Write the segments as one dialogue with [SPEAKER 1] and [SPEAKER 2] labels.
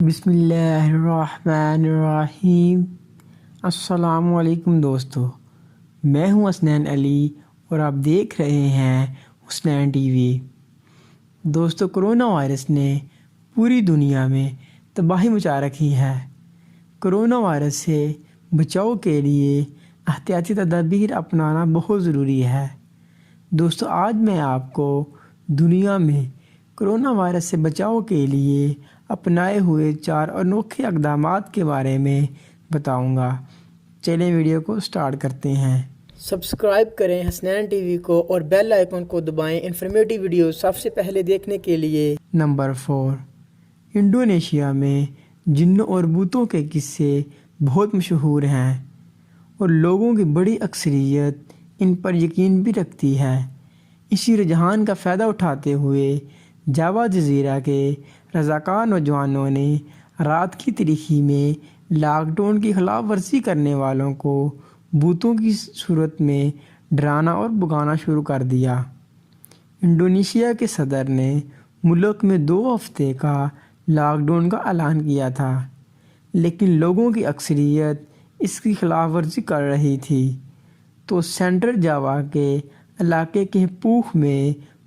[SPEAKER 1] بسم اللہ الرحمن الرحیم۔ السلام علیکم دوستو، میں ہوں حسنین علی اور آپ دیکھ رہے ہیں حسنین ٹی وی۔ دوستو، کرونا وائرس نے پوری دنیا میں تباہی مچا رکھی ہے۔ کرونا وائرس سے بچاؤ کے لیے احتیاطی تدابیر اپنانا بہت ضروری ہے۔ دوستو، آج میں آپ کو دنیا میں کرونا وائرس سے بچاؤ کے لیے اپنائے ہوئے 4 انوکھے اقدامات کے بارے میں بتاؤں گا۔ چلیں ویڈیو کو سٹارٹ کرتے ہیں۔ سبسکرائب کریں حسنین ٹی وی کو اور بیل آئیکن کو دبائیں انفارمیٹیو ویڈیو سب سے پہلے دیکھنے کے لیے۔ نمبر 4، انڈونیشیا میں جنوں اور بھوتوں کے قصے بہت مشہور ہیں اور لوگوں کی بڑی اکثریت ان پر یقین بھی رکھتی ہے۔ اسی رجحان کا فائدہ اٹھاتے ہوئے جاوا جزیرہ کے رضاکار نوجوانوں نے رات کی تاریکی میں لاک ڈاؤن کی خلاف ورزی کرنے والوں کو بھوتوں کی صورت میں ڈرانا اور بھگانا شروع کر دیا۔ انڈونیشیا کے صدر نے ملک میں 2 ہفتے کا لاک ڈاؤن کا اعلان کیا تھا، لیکن لوگوں کی اکثریت اس کی خلاف ورزی کر رہی تھی، تو سینٹرل جاوا کے علاقے کے پوخ میں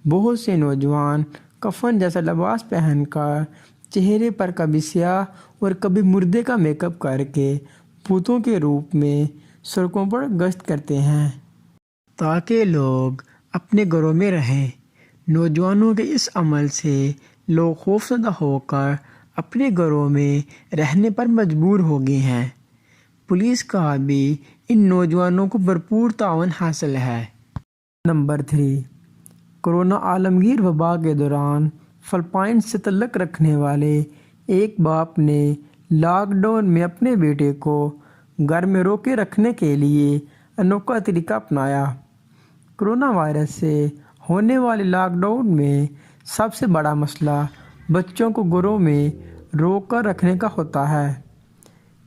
[SPEAKER 1] بہت سے نوجوان کفن جیسا لباس پہن کر چہرے پر کبھی سیاہ اور کبھی مردے کا میک اپ کر کے بھوتوں کے روپ میں سڑکوں پر گشت کرتے ہیں تاکہ لوگ اپنے گھروں میں رہیں۔ نوجوانوں کے اس عمل سے لوگ خوفزدہ ہو کر اپنے گھروں میں رہنے پر مجبور ہو گئے ہیں۔ پولیس کا بھی ان نوجوانوں کو بھرپور تعاون حاصل ہے۔ نمبر 3، کرونا عالمگیر وبا کے دوران فلپائنز سے تعلق رکھنے والے ایک باپ نے لاک ڈاؤن میں اپنے بیٹے کو گھر میں روکے رکھنے کے لیے انوکھا طریقہ اپنایا۔ کرونا وائرس سے ہونے والے لاک ڈاؤن میں سب سے بڑا مسئلہ بچوں کو گھروں میں روک کر رکھنے کا ہوتا ہے،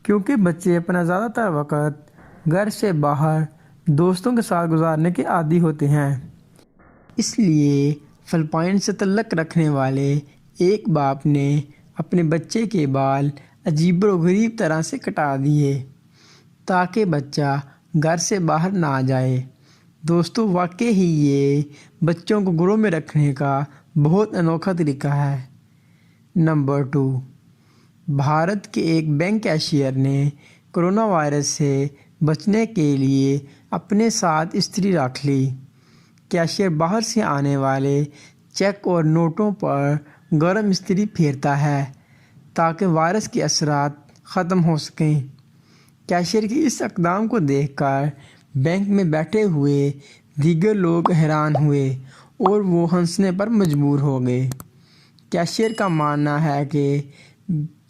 [SPEAKER 1] کیونکہ بچے اپنا زیادہ تر وقت گھر سے باہر دوستوں کے ساتھ گزارنے کے عادی ہوتے ہیں۔ اس لیے فلپائنز سے تعلق رکھنے والے ایک باپ نے اپنے بچے کے بال عجیب و غریب طرح سے کٹا دیے تاکہ بچہ گھر سے باہر نہ جائے۔ دوستو، واقعی ہی یہ بچوں کو گھروں میں رکھنے کا بہت انوکھا طریقہ ہے۔ نمبر 2، بھارت کے ایک بینک کیشیئر نے کرونا وائرس سے بچنے کے لیے اپنے ساتھ استری رکھ لی۔ کیشیئر باہر سے آنے والے چیک اور نوٹوں پر گرم استری پھیرتا ہے تاکہ وائرس کے اثرات ختم ہو سکیں۔ کیشیئر کے اس اقدام کو دیکھ کر بینک میں بیٹھے ہوئے دیگر لوگ حیران ہوئے اور وہ ہنسنے پر مجبور ہو گئے۔ کیشیئر کا ماننا ہے کہ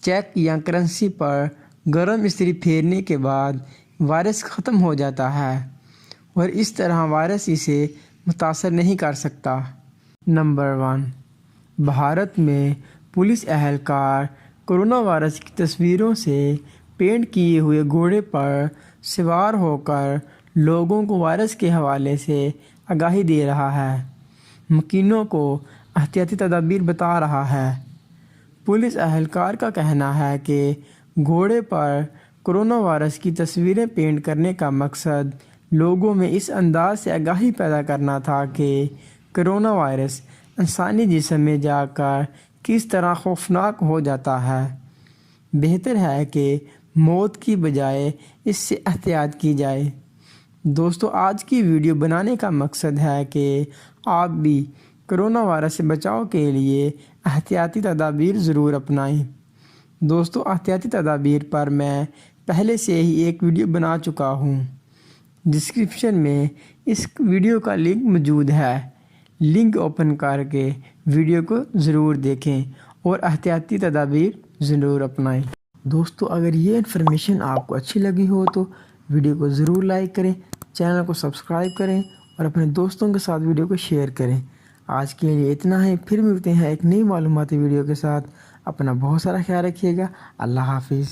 [SPEAKER 1] چیک یا کرنسی پر گرم استری پھیرنے کے بعد وائرس ختم ہو جاتا ہے اور اس طرح وائرس اسے متاثر نہیں کر سکتا۔ نمبر 1، بھارت میں پولیس اہلکار کرونا وائرس کی تصویروں سے پینٹ کیے ہوئے گھوڑے پر سوار ہو کر لوگوں کو وائرس کے حوالے سے آگاہی دے رہا ہے، مکینوں کو احتیاطی تدابیر بتا رہا ہے۔ پولیس اہلکار کا کہنا ہے کہ گھوڑے پر کرونا وائرس کی تصویریں پینٹ کرنے کا مقصد لوگوں میں اس انداز سے آگاہی پیدا کرنا تھا کہ کرونا وائرس انسانی جسم میں جا کر کس طرح خوفناک ہو جاتا ہے۔ بہتر ہے کہ موت کی بجائے اس سے احتیاط کی جائے۔ دوستو، آج کی ویڈیو بنانے کا مقصد ہے کہ آپ بھی کرونا وائرس سے بچاؤ کے لیے احتیاطی تدابیر ضرور اپنائیں۔ دوستو، احتیاطی تدابیر پر میں پہلے سے ہی ایک ویڈیو بنا چکا ہوں۔ ڈسکرپشن میں اس ویڈیو کا لنک موجود ہے، لنک اوپن کر کے ویڈیو کو ضرور دیکھیں اور احتیاطی تدابیر ضرور اپنائیں۔ دوستو، اگر یہ انفارمیشن آپ کو اچھی لگی ہو تو ویڈیو کو ضرور لائک کریں، چینل کو سبسکرائب کریں اور اپنے دوستوں کے ساتھ ویڈیو کو شیئر کریں۔ آج کے لیے اتنا ہے، پھر ملتے ہیں ایک نئی معلوماتی ویڈیو کے ساتھ۔ اپنا بہت سارا خیال رکھیے گا۔ اللہ حافظ۔